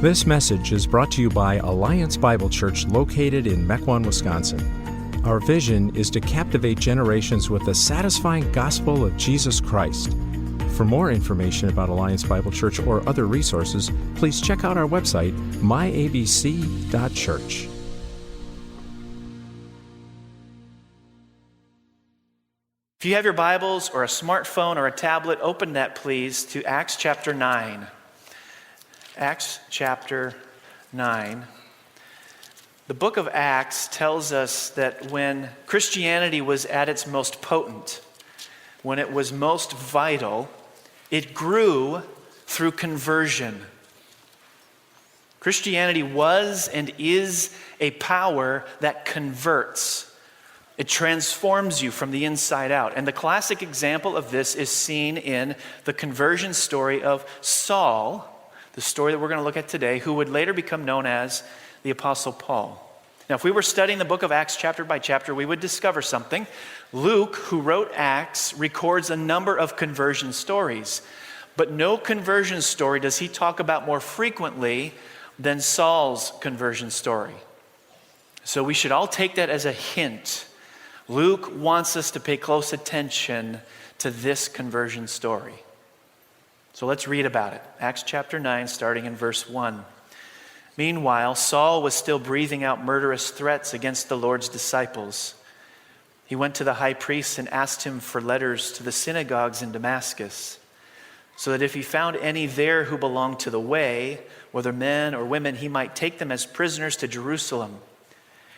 This message is brought to you by Alliance Bible Church located in Mequon, Wisconsin. Our vision is to captivate generations with the satisfying gospel of Jesus Christ. For more information about Alliance Bible Church or other resources, please check out our website, myabc.church. If you have your Bibles or a smartphone or a tablet, open that please to Acts chapter 9. Acts chapter 9. The book of Acts tells us that when Christianity was at its most potent, when it was most vital, it grew through conversion. Christianity was and is a power that converts. It transforms you from the inside out. And the classic example of this is seen in the conversion story of Saul, the story that we're going to look at today, who would later become known as the Apostle Paul. Now, if we were studying the book of Acts chapter by chapter, we would discover something. Luke, who wrote Acts, records a number of conversion stories. But no conversion story does he talk about more frequently than Saul's conversion story. So we should all take that as a hint. Luke wants us to pay close attention to this conversion story. So let's read about it. Acts chapter 9, starting in verse 1. Meanwhile, Saul was still breathing out murderous threats against the Lord's disciples. He went to the high priest and asked him for letters to the synagogues in Damascus, so that if he found any there who belonged to the way, whether men or women, he might take them as prisoners to Jerusalem.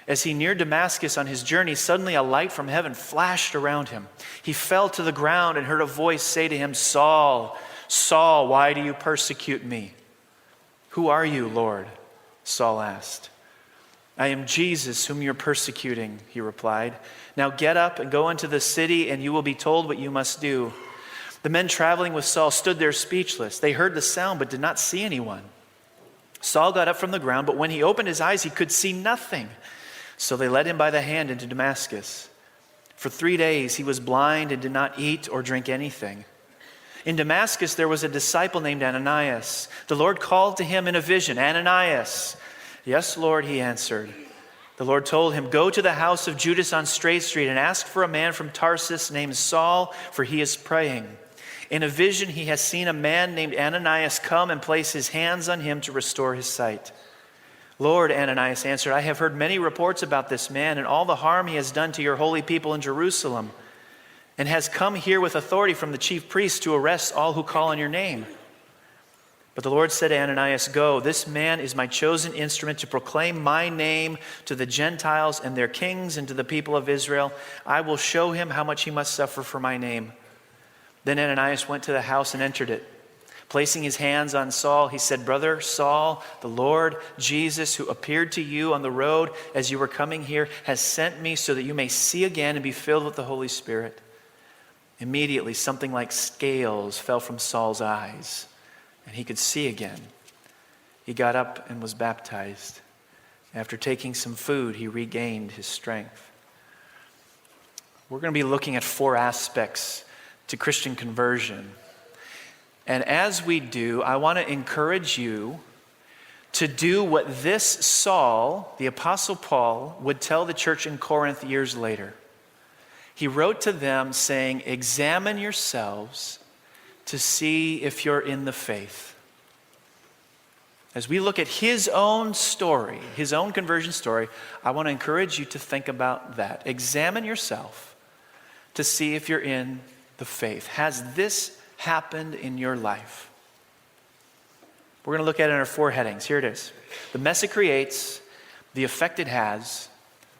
As he neared Damascus on his journey, suddenly a light from heaven flashed around him. He fell to the ground and heard a voice say to him, "Saul, Saul, why do you persecute me?" "Who are you, Lord?" Saul asked. "I am Jesus, whom you're persecuting," he replied. "Now get up and go into the city, and you will be told what you must do." The men traveling with Saul stood there speechless. They heard the sound, but did not see anyone. Saul got up from the ground, but when he opened his eyes, he could see nothing. So they led him by the hand into Damascus. For 3 days he was blind and did not eat or drink anything. In Damascus there was a disciple named Ananias. The Lord called to him in a vision, "Ananias." "Yes, Lord," he answered. The Lord told him, "Go to the house of Judas on Straight Street and ask for a man from Tarsus named Saul, for he is praying. In a vision he has seen a man named Ananias come and place his hands on him to restore his sight." "Lord," Ananias answered, "I have heard many reports about this man and all the harm he has done to your holy people in Jerusalem, and has come here with authority from the chief priests to arrest all who call on your name." But the Lord said to Ananias, "Go, this man is my chosen instrument to proclaim my name to the Gentiles and their kings and to the people of Israel. I will show him how much he must suffer for my name." Then Ananias went to the house and entered it. Placing his hands on Saul, he said, "Brother Saul, the Lord Jesus, who appeared to you on the road as you were coming here, has sent me so that you may see again and be filled with the Holy Spirit." Immediately, something like scales fell from Saul's eyes, and he could see again. He got up and was baptized. After taking some food, he regained his strength. We're going to be looking at 4 aspects to Christian conversion. And as we do, I want to encourage you to do what this Saul, the Apostle Paul, would tell the church in Corinth years later. He wrote to them saying, "Examine yourselves to see if you're in the faith." As we look at his own story, his own conversion story, I want to encourage you to think about that. Examine yourself to see if you're in the faith. Has this happened in your life? We're going to look at it in our 4 headings. Here it is. The mess it creates, the effect it has,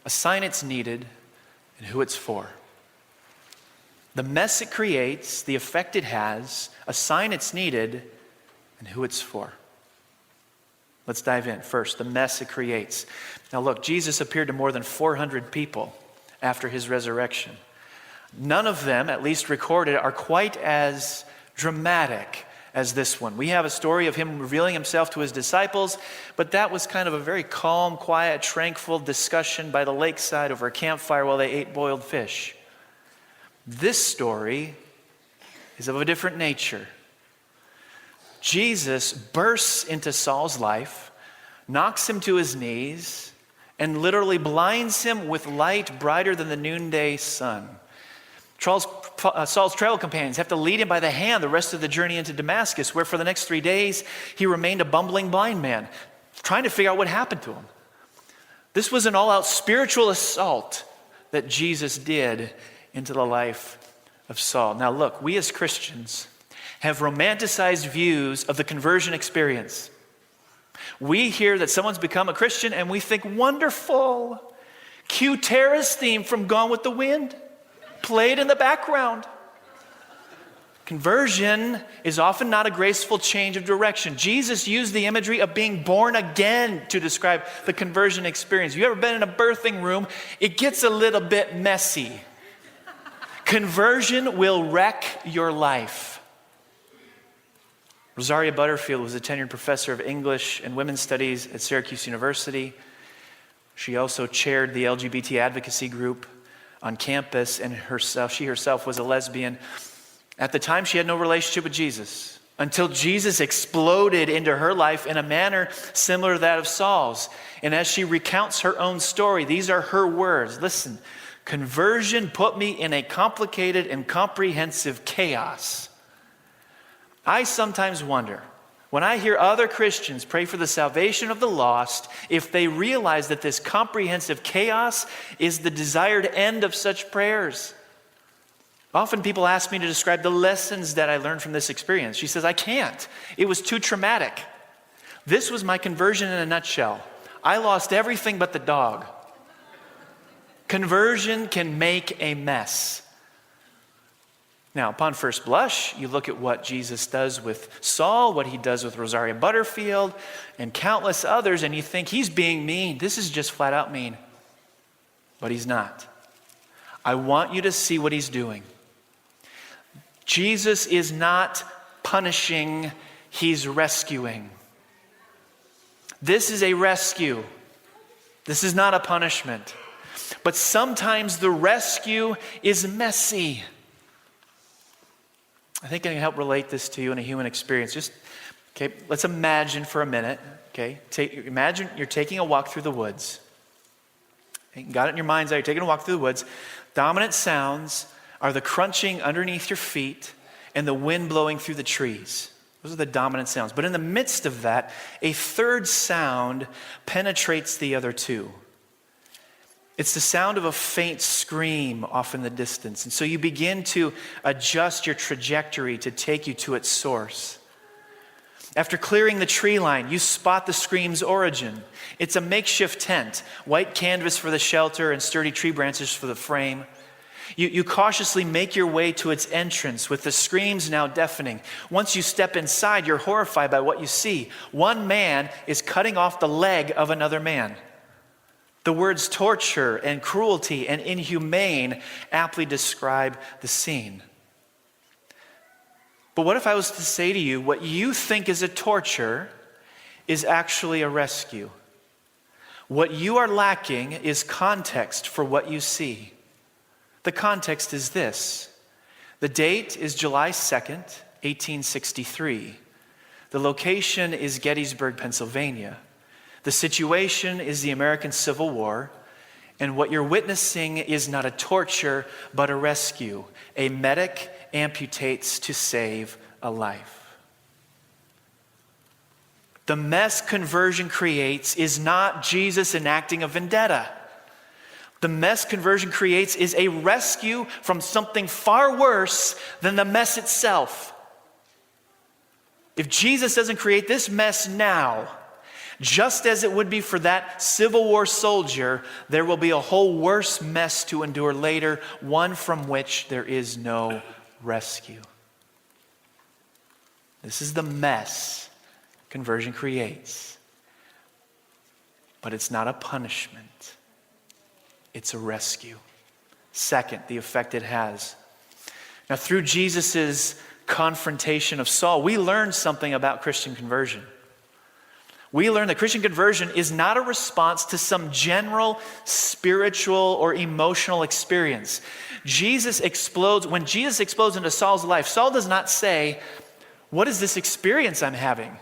a sign it's needed, and who it's for. The mess it creates, the effect it has, a sign it's needed, and who it's for. Let's dive in. First, the mess it creates. Now look, Jesus appeared to more than 400 people after his resurrection. None of them, at least recorded, are quite as dramatic as this one. We have a story of him revealing himself to his disciples, but that was kind of a very calm, quiet, tranquil discussion by the lakeside over a campfire while they ate boiled fish. This story is of a different nature. Jesus bursts into Saul's life, knocks him to his knees, and literally blinds him with light brighter than the noonday sun. Saul's travel companions have to lead him by the hand the rest of the journey into Damascus, where for the next 3 days he remained a bumbling blind man, trying to figure out what happened to him. This was an all-out spiritual assault that Jesus did into the life of Saul. Now look, we as Christians have romanticized views of the conversion experience. We hear that someone's become a Christian and we think, wonderful. Cue Tara's theme from Gone with the Wind, played in the background. Conversion is often not a graceful change of direction. Jesus used the imagery of being born again to describe the conversion experience. You ever been in a birthing room? It gets a little bit messy. Conversion will wreck your life. Rosaria Butterfield was a tenured professor of English and women's studies at Syracuse University. She also chaired the LGBT advocacy group on campus, and she herself was a lesbian. At the time, she had no relationship with Jesus until Jesus exploded into her life in a manner similar to that of Saul's. And as she recounts her own story, these are her words. Listen, conversion put me in a complicated and comprehensive chaos. I sometimes wonder, when I hear other Christians pray for the salvation of the lost, if they realize that this comprehensive chaos is the desired end of such prayers. Often people ask me to describe the lessons that I learned from this experience. She says, I can't. It was too traumatic. This was my conversion in a nutshell. I lost everything but the dog. Conversion can make a mess. Now, upon first blush, you look at what Jesus does with Saul, what he does with Rosaria Butterfield, and countless others, and you think he's being mean. This is just flat out mean. But he's not. I want you to see what he's doing. Jesus is not punishing, he's rescuing. This is a rescue. This is not a punishment. But sometimes the rescue is messy. I think I can help relate this to you in a human experience. Let's imagine for a minute, imagine you're taking a walk through the woods. You got it in your mind's eye, you're taking a walk through the woods. Dominant sounds are the crunching underneath your feet and the wind blowing through the trees. Those are the dominant sounds. But in the midst of that, a third sound penetrates the other two. It's the sound of a faint scream off in the distance. And so you begin to adjust your trajectory to take you to its source. After clearing the tree line, you spot the scream's origin. It's a makeshift tent, white canvas for the shelter and sturdy tree branches for the frame. You cautiously make your way to its entrance with the screams now deafening. Once you step inside, you're horrified by what you see. One man is cutting off the leg of another man. The words torture and cruelty and inhumane aptly describe the scene. But what if I was to say to you, what you think is a torture is actually a rescue? What you are lacking is context for what you see. The context is this. The date is July 2nd, 1863. The location is Gettysburg, Pennsylvania. The situation is the American Civil War, and what you're witnessing is not a torture, but a rescue. A medic amputates to save a life. The mess conversion creates is not Jesus enacting a vendetta. The mess conversion creates is a rescue from something far worse than the mess itself. If Jesus doesn't create this mess now, just as it would be for that Civil War soldier, there will be a whole worse mess to endure later, one from which there is no rescue. This is the mess conversion creates. But it's not a punishment. It's a rescue. Second, the effect it has. Now, through Jesus' confrontation of Saul, we learn something about Christian conversion. We learn that Christian conversion is not a response to some general spiritual or emotional experience. When Jesus explodes into Saul's life, Saul does not say, what is this experience I'm having?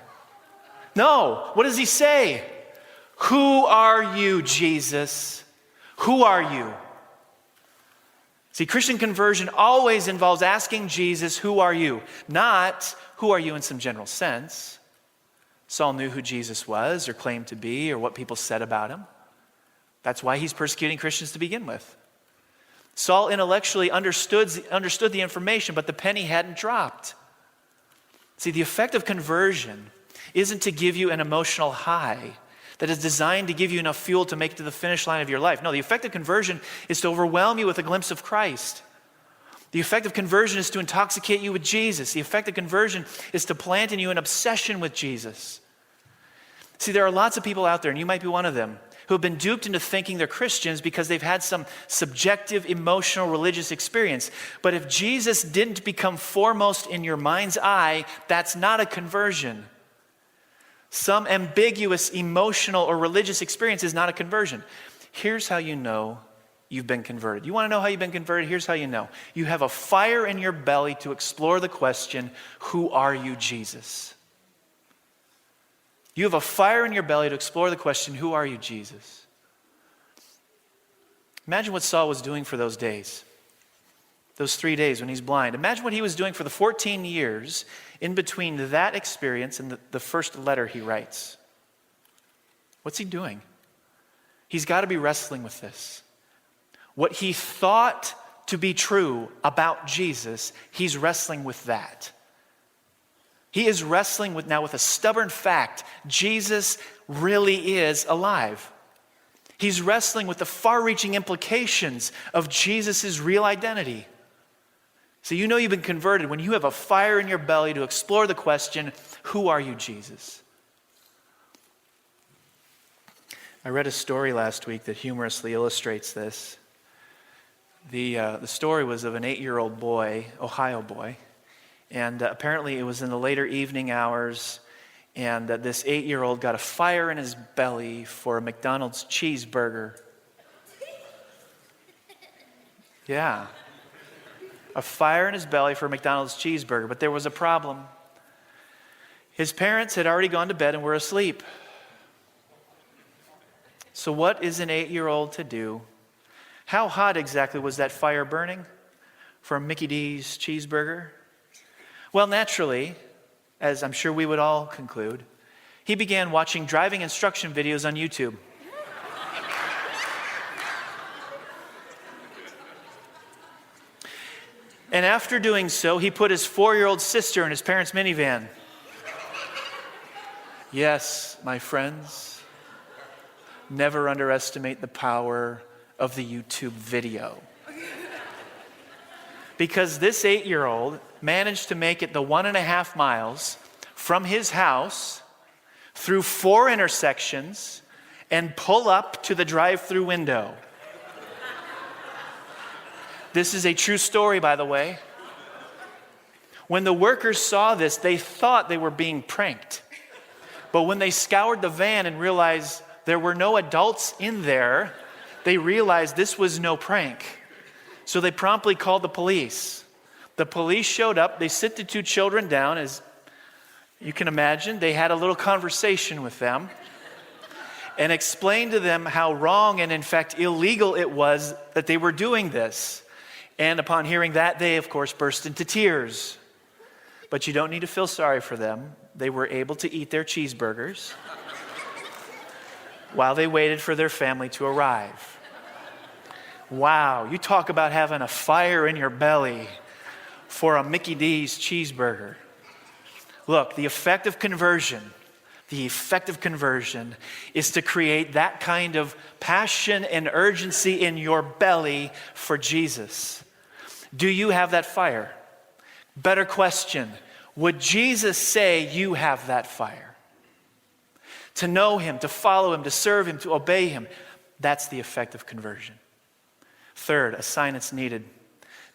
No, what does he say? Who are you, Jesus? Who are you? See, Christian conversion always involves asking Jesus, who are you? Not, who are you in some general sense. Saul knew who Jesus was or claimed to be or what people said about him. That's why he's persecuting Christians to begin with. Saul intellectually understood the information, but the penny hadn't dropped. See, the effect of conversion isn't to give you an emotional high that is designed to give you enough fuel to make it to the finish line of your life. No, the effect of conversion is to overwhelm you with a glimpse of Christ. The effect of conversion is to intoxicate you with Jesus. The effect of conversion is to plant in you an obsession with Jesus. See, there are lots of people out there, and you might be one of them, who have been duped into thinking they're Christians because they've had some subjective, emotional, religious experience. But if Jesus didn't become foremost in your mind's eye, that's not a conversion. Some ambiguous, emotional, or religious experience is not a conversion. Here's how you know you've been converted. You want to know how you've been converted? Here's how you know. You have a fire in your belly to explore the question, who are you, Jesus? You have a fire in your belly to explore the question, who are you, Jesus? Imagine what Saul was doing for those days, those 3 days when he's blind. Imagine what he was doing for the 14 years in between that experience and the first letter he writes. What's he doing? He's got to be wrestling with this. What he thought to be true about Jesus, he's wrestling with that. He is wrestling with a stubborn fact. Jesus really is alive. He's wrestling with the far-reaching implications of Jesus' real identity. So you know you've been converted when you have a fire in your belly to explore the question, who are you, Jesus? I read a story last week that humorously illustrates this. The story was of an 8-year-old boy, Ohio boy, and apparently it was in the later evening hours, and this 8-year-old got a fire in his belly for a McDonald's cheeseburger. Yeah. A fire in his belly for a McDonald's cheeseburger, but there was a problem. His parents had already gone to bed and were asleep. So what is an 8-year-old to do? How hot exactly was that fire burning for a Mickey D's cheeseburger? Well, naturally, as I'm sure we would all conclude, he began watching driving instruction videos on YouTube. And after doing so, he put his 4-year-old sister in his parents' minivan. Yes, my friends, never underestimate the power of the YouTube video. Because this 8-year-old managed to make it the 1.5 miles from his house through 4 intersections and pull up to the drive-through window. This is a true story, by the way. When the workers saw this, they thought they were being pranked. But when they scoured the van and realized there were no adults in there, they realized this was no prank. So they promptly called the police. The police showed up. They sit the 2 children down. As you can imagine, they had a little conversation with them and explained to them how wrong and in fact illegal it was that they were doing this. And upon hearing that, they of course burst into tears. But you don't need to feel sorry for them. They were able to eat their cheeseburgers while they waited for their family to arrive. Wow, you talk about having a fire in your belly for a Mickey D's cheeseburger. Look, the effect of conversion is to create that kind of passion and urgency in your belly for Jesus. Do you have that fire? Better question, would Jesus say you have that fire? To know him, to follow him, to serve him, to obey him, that's the effect of conversion. Third, a sign that's needed.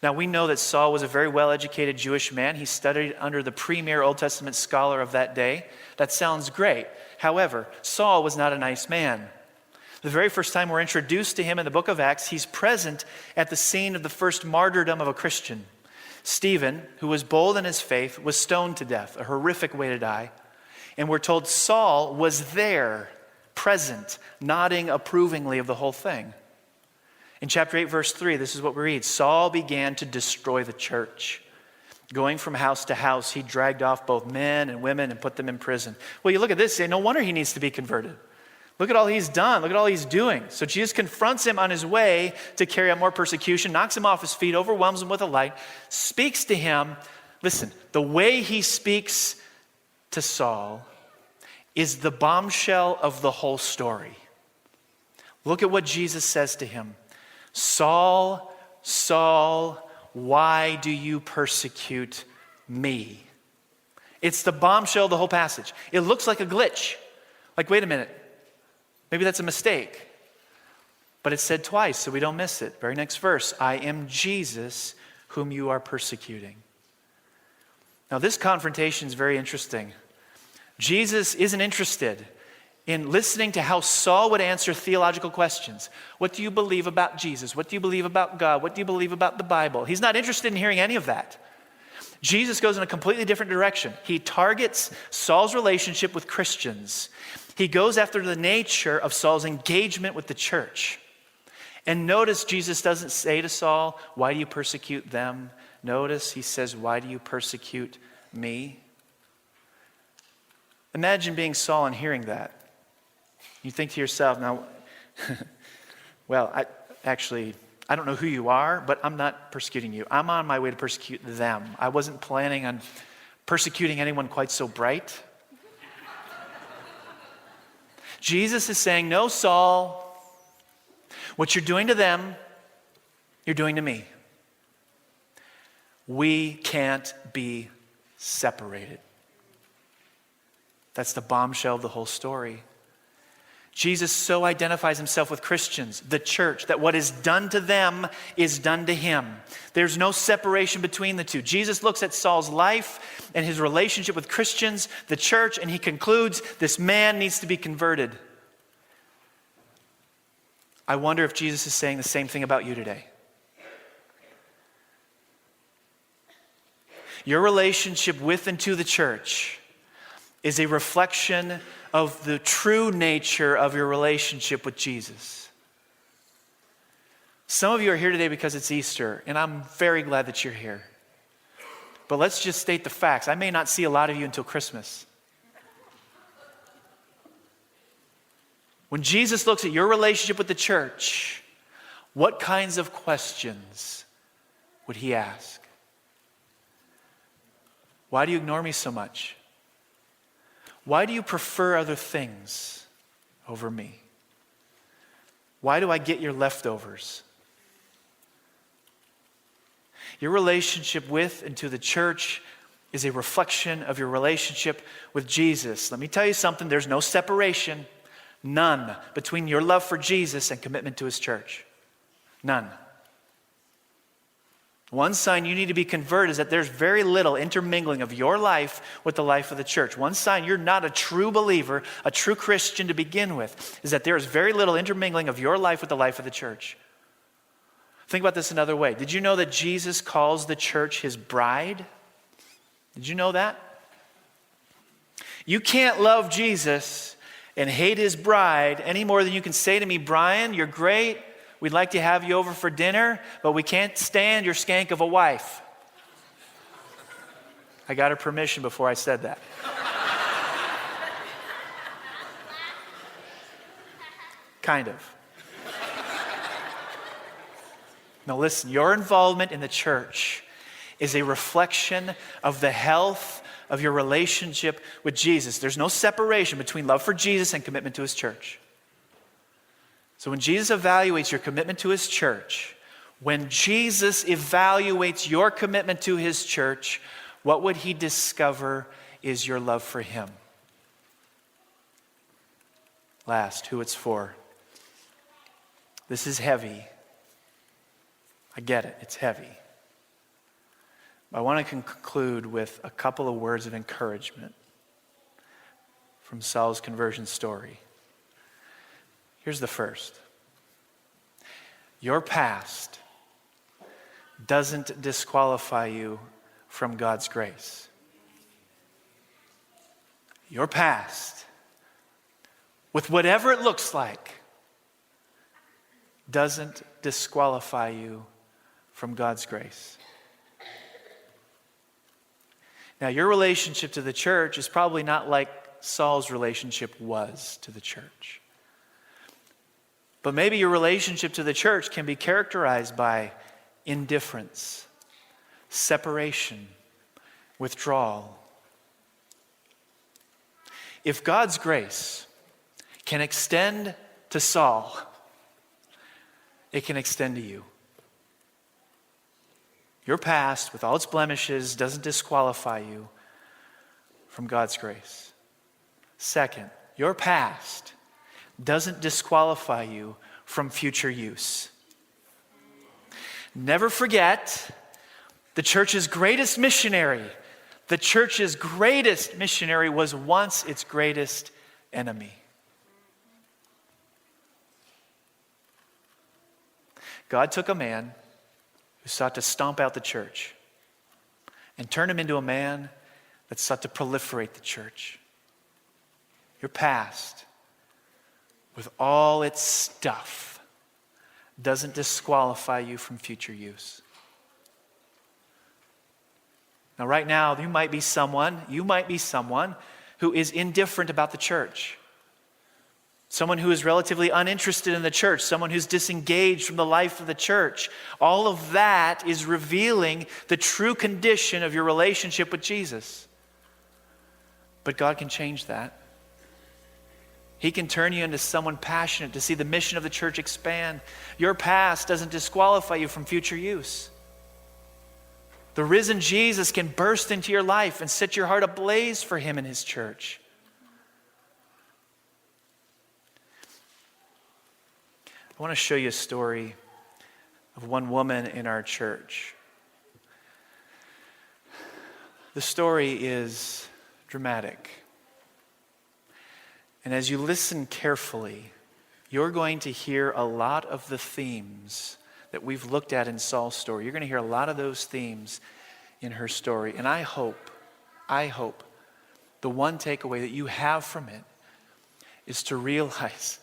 Now, we know that Saul was a very well-educated Jewish man. He studied under the premier Old Testament scholar of that day. That sounds great. However, Saul was not a nice man. The very first time we're introduced to him in the book of Acts, he's present at the scene of the first martyrdom of a Christian. Stephen, who was bold in his faith, was stoned to death, a horrific way to die. And we're told Saul was there, present, nodding approvingly of the whole thing. In chapter 8, verse 3, this is what we read. Saul began to destroy the church. Going from house to house, he dragged off both men and women and put them in prison. Well, you look at this and say, no wonder he needs to be converted. Look at all he's done. Look at all he's doing. So Jesus confronts him on his way to carry out more persecution, knocks him off his feet, overwhelms him with a light, speaks to him. Listen, the way he speaks to Saul is the bombshell of the whole story. Look at what Jesus says to him. Saul, Saul, why do you persecute me? It's the bombshell of the whole passage. It looks like a glitch. Like, wait a minute. Maybe that's a mistake. But it's said twice, so we don't miss it. Very next verse. I am Jesus whom you are persecuting. Now, this confrontation is very interesting. Jesus isn't interested in listening to how Saul would answer theological questions. What do you believe about Jesus? What do you believe about God? What do you believe about the Bible? He's not interested in hearing any of that. Jesus goes in a completely different direction. He targets Saul's relationship with Christians. He goes after the nature of Saul's engagement with the church. And notice Jesus doesn't say to Saul, why do you persecute them? Notice he says, why do you persecute me? Imagine being Saul and hearing that. You think to yourself, now, well, I don't know who you are, but I'm not persecuting you. I'm on my way to persecute them. I wasn't planning on persecuting anyone quite so bright. Jesus is saying, no, Saul, what you're doing to them, you're doing to me. We can't be separated. That's the bombshell of the whole story. Jesus so identifies himself with Christians, the church, that what is done to them is done to him. There's no separation between the two. Jesus looks at Saul's life and his relationship with Christians, the church, and he concludes this man needs to be converted. I wonder if Jesus is saying the same thing about you today. Your relationship with and to the church is a reflection of the true nature of your relationship with Jesus. Some of you are here today because it's Easter, and I'm very glad that you're here. But let's just state the facts. I may not see a lot of you until Christmas. When Jesus looks at your relationship with the church, what kinds of questions would he ask? Why do you ignore me so much? Why do you prefer other things over me? Why do I get your leftovers? Your relationship with and to the church is a reflection of your relationship with Jesus. Let me tell you something, there's no separation, none, between your love for Jesus and commitment to his church. None. One sign you need to be converted is that there's very little intermingling of your life with the life of the church. One sign you're not a true believer, a true Christian to begin with, is that there is very little intermingling of your life with the life of the church. Think about this another way. Did you know that Jesus calls the church his bride? Did you know that? You can't love Jesus and hate his bride any more than you can say to me, Brian, you're great. We'd like to have you over for dinner, but we can't stand your skank of a wife. I got her permission before I said that. Kind of. Now listen, your involvement in the church is a reflection of the health of your relationship with Jesus. There's no separation between love for Jesus and commitment to his church. So when Jesus evaluates your commitment to his church, when Jesus evaluates your commitment to his church, what would he discover is your love for him? Last, who it's for. This is heavy. I get it, it's heavy. I want to conclude with a couple of words of encouragement from Saul's conversion story. Here's the first. Your past doesn't disqualify you from God's grace. Your past, with whatever it looks like, doesn't disqualify you from God's grace. Now, your relationship to the church is probably not like Saul's relationship was to the church. But maybe your relationship to the church can be characterized by indifference, separation, withdrawal. If God's grace can extend to Saul, it can extend to you. Your past, with all its blemishes, doesn't disqualify you from God's grace. Second, your past doesn't disqualify you from future use. Never forget, the church's greatest missionary was once its greatest enemy. God took a man who sought to stomp out the church and turn him into a man that sought to proliferate the church. Your past, with all its stuff, doesn't disqualify you from future use. Now, right now, you might be someone who is indifferent about the church. Someone who is relatively uninterested in the church, someone who's disengaged from the life of the church. All of that is revealing the true condition of your relationship with Jesus. But God can change that. He can turn you into someone passionate to see the mission of the church expand. Your past doesn't disqualify you from future use. The risen Jesus can burst into your life and set your heart ablaze for him and his church. I want to show you a story of one woman in our church. The story is dramatic. And as you listen carefully, you're going to hear a lot of the themes that we've looked at in Saul's story. You're going to hear a lot of those themes in her story. And I hope the one takeaway that you have from it is to realize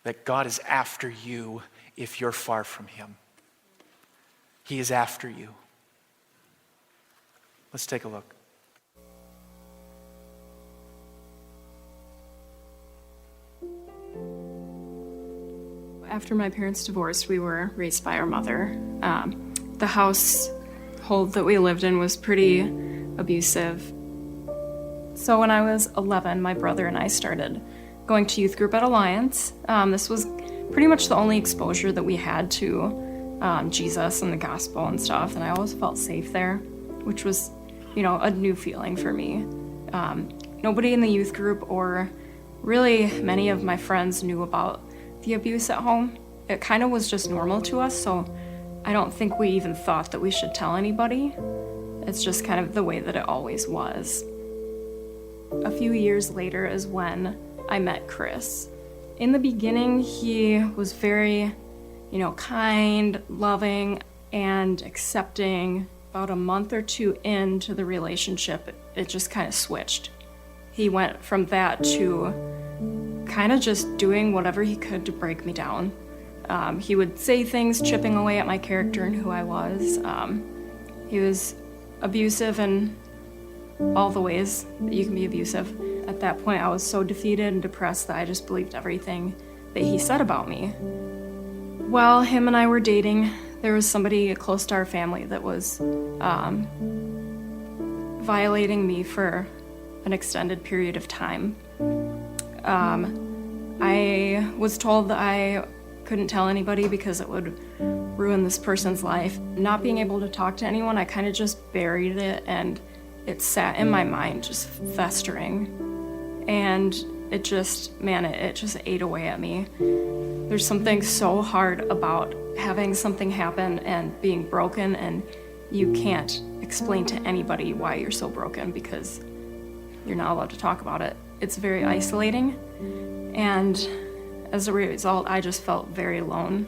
that God is after you if you're far from him. He is after you. Let's take a look. After my parents divorced, we were raised by our mother. The household that we lived in was pretty abusive. So when I was 11, my brother and I started going to youth group at Alliance. This was pretty much the only exposure that we had to Jesus and the gospel and stuff, and I always felt safe there, which was, a new feeling for me. Nobody in the youth group or really many of my friends knew about the abuse at home. It kind of was just normal to us, so I don't think we even thought that we should tell anybody. It's just kind of the way that it always was. A few years later is when I met Chris. In the beginning, he was very, kind, loving, and accepting. About a month or two into the relationship, it just kind of switched. He went from that to kind of just doing whatever he could to break me down. He would say things chipping away at my character and who I was. He was abusive in all the ways that you can be abusive. At that point, I was so defeated and depressed that I just believed everything that he said about me. While him and I were dating, there was somebody close to our family that was violating me for an extended period of time. I was told that I couldn't tell anybody because it would ruin this person's life. Not being able to talk to anyone, I kind of just buried it, and it sat in my mind, just festering. And it just ate away at me. There's something so hard about having something happen and being broken, and you can't explain to anybody why you're so broken because you're not allowed to talk about it. It's very isolating, and as a result, I just felt very alone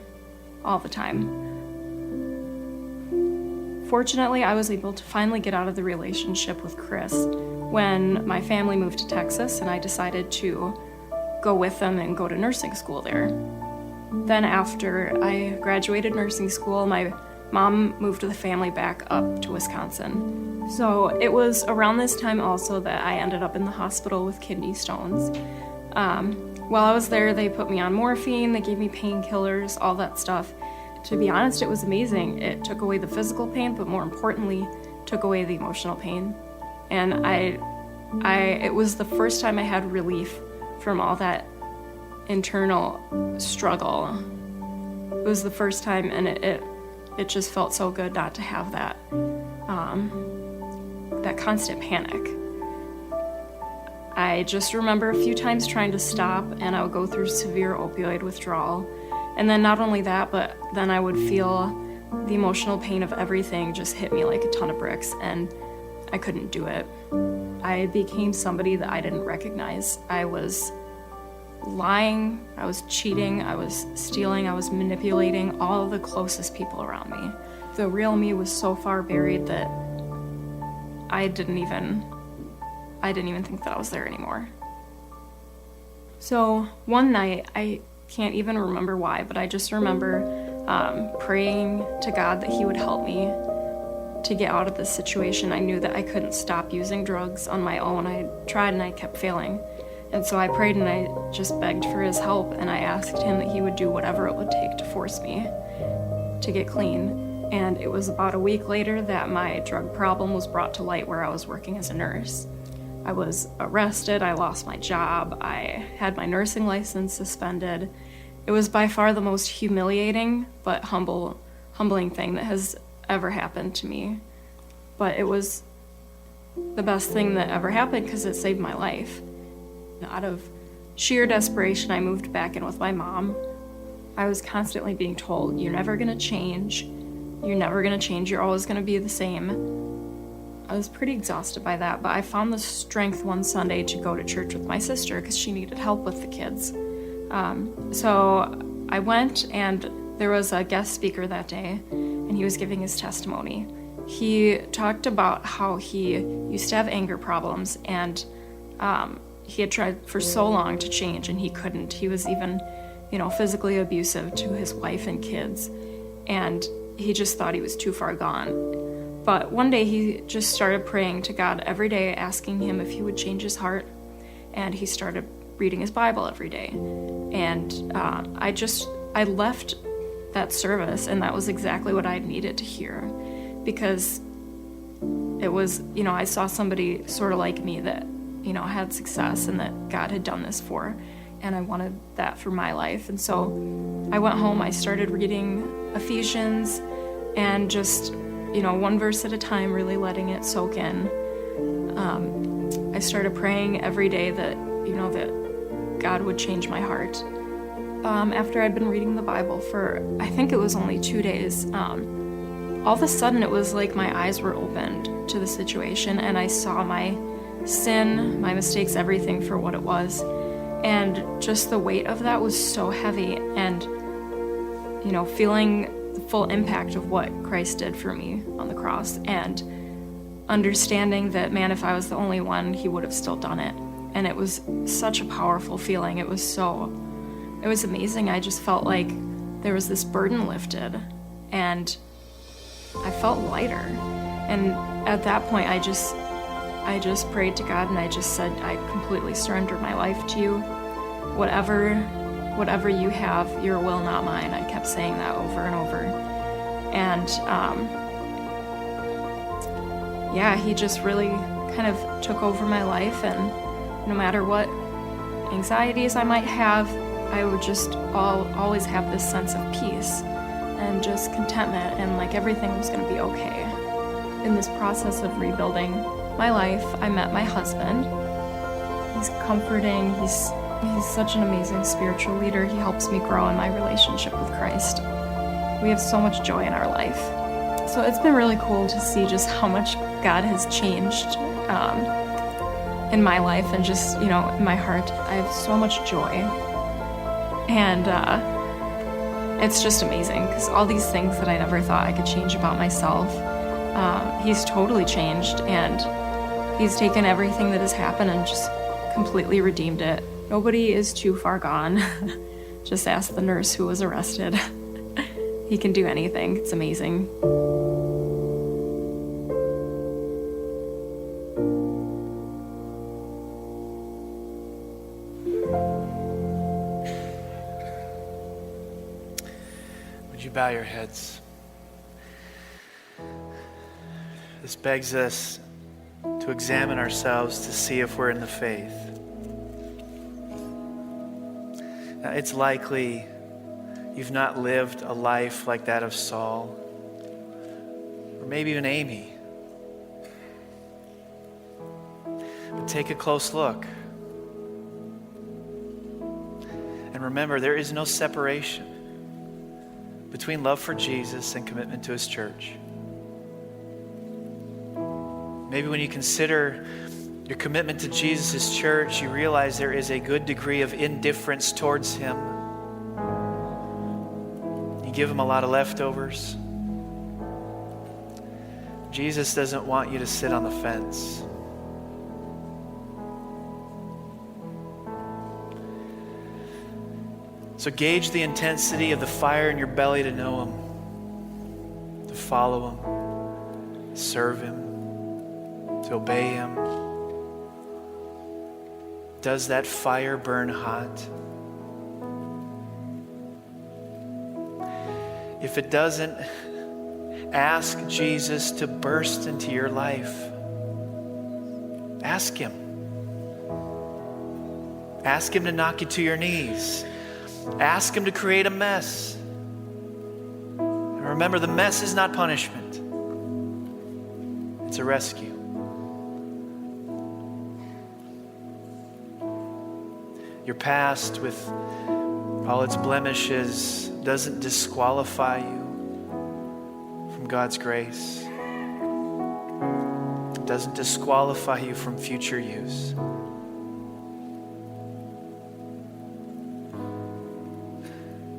all the time. Fortunately, I was able to finally get out of the relationship with Chris when my family moved to Texas, and I decided to go with them and go to nursing school there. Then after I graduated nursing school, my mom moved the family back up to Wisconsin. So it was around this time also that I ended up in the hospital with kidney stones. While I was there, they put me on morphine, they gave me painkillers, all that stuff. To be honest, it was amazing. It took away the physical pain, but more importantly, took away the emotional pain. And it was the first time I had relief from all that internal struggle. It was the first time, and it just felt so good not to have that constant panic. I just remember a few times trying to stop, and I would go through severe opioid withdrawal. And then not only that, but then I would feel the emotional pain of everything just hit me like a ton of bricks, and I couldn't do it. I became somebody that I didn't recognize. I was lying, I was cheating, I was stealing, I was manipulating all of the closest people around me. The real me was so far buried that I didn't even think that I was there anymore. So one night, I can't even remember why, but I just remember praying to God that He would help me to get out of this situation. I knew that I couldn't stop using drugs on my own. I tried and I kept failing. And so I prayed and I just begged for His help, and I asked Him that He would do whatever it would take to force me to get clean. And it was about a week later that my drug problem was brought to light where I was working as a nurse. I was arrested, I lost my job, I had my nursing license suspended. It was by far the most humiliating but humbling thing that has ever happened to me. But it was the best thing that ever happened because it saved my life. Out of sheer desperation, I moved back in with my mom. I was constantly being told, "You're never gonna change. You're never gonna change. You're always gonna be the same." I was pretty exhausted by that, but I found the strength one Sunday to go to church with my sister because she needed help with the kids. So I went, and there was a guest speaker that day, and he was giving his testimony. He talked about how he used to have anger problems, and he had tried for so long to change, and he couldn't. He was even, physically abusive to his wife and kids, and he just thought he was too far gone. But one day he just started praying to God every day, asking Him if He would change his heart, and he started reading his Bible every day. And I left that service, and that was exactly what I needed to hear, because it was, I saw somebody sort of like me that, had success and that God had done this for, and I wanted that for my life. And so I went home, I started reading Ephesians, and just, one verse at a time, really letting it soak in. I started praying every day that, that God would change my heart. After I'd been reading the Bible for, I think it was only 2 days, all of a sudden it was like my eyes were opened to the situation, and I saw my sin, my mistakes, everything for what it was. And just the weight of that was so heavy, and, feeling the full impact of what Christ did for me on the cross, and understanding that, man, if I was the only one, He would have still done it. And it was such a powerful feeling. It was amazing. I just felt like there was this burden lifted, and I felt lighter. And at that point, I just prayed to God, and I just said, I completely surrender my life to You. Whatever You have, Your will, not mine. I kept saying that over and over. And He just really kind of took over my life, and no matter what anxieties I might have, I would just always have this sense of peace and just contentment, and like everything was going to be okay. In this process of rebuilding my life, I met my husband. He's comforting. He's such an amazing spiritual leader. He helps me grow in my relationship with Christ. We have so much joy in our life. So it's been really cool to see just how much God has changed in my life, and just, in my heart. I have so much joy. And it's just amazing, because all these things that I never thought I could change about myself, He's totally changed, and he's taken everything that has happened and just completely redeemed it. Nobody is too far gone. Just ask the nurse who was arrested. He can do anything. It's amazing. Would you bow your heads? This begs us to examine ourselves to see if we're in the faith. Now, it's likely you've not lived a life like that of Saul, or maybe even Amy. But take a close look. And remember, there is no separation between love for Jesus and commitment to his church. Maybe when you consider your commitment to Jesus' church, you realize there is a good degree of indifference towards him. You give him a lot of leftovers. Jesus doesn't want you to sit on the fence. So gauge the intensity of the fire in your belly to know him, to follow him, to serve him, to obey him. Does that fire burn hot? If it doesn't, ask Jesus to burst into your life. Ask him. Ask him to knock you to your knees. Ask him to create a mess. And remember, the mess is not punishment. It's a rescue. Your past, with all its blemishes, doesn't disqualify you from God's grace. It doesn't disqualify you from future use.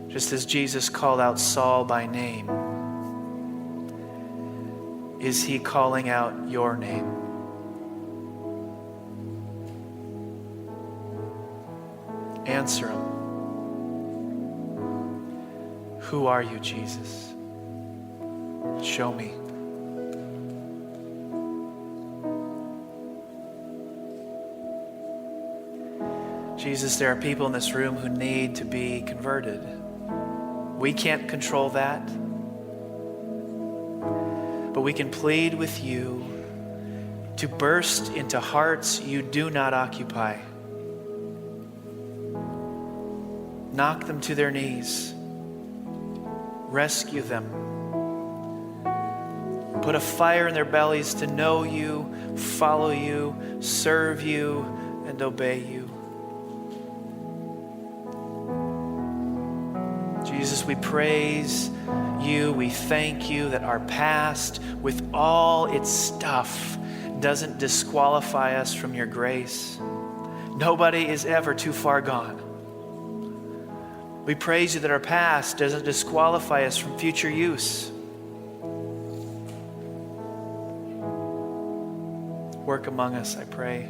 Just as Jesus called out Saul by name, is he calling out your name? Answer him. Who are you, Jesus? Show me. Jesus, there are people in this room who need to be converted. We can't control that, but we can plead with you to burst into hearts you do not occupy. Knock them to their knees. Rescue them. Put a fire in their bellies to know you, follow you, serve you, and obey you. Jesus, we praise you. We thank you that our past, with all its stuff, doesn't disqualify us from your grace. Nobody is ever too far gone. We praise you that our past doesn't disqualify us from future use. Work among us, I pray.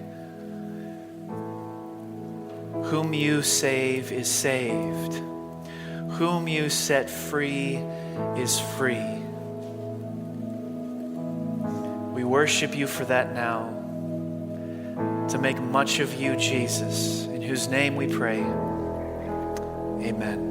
Whom you save is saved. Whom you set free is free. We worship you for that now, to make much of you, Jesus, in whose name we pray. Amen.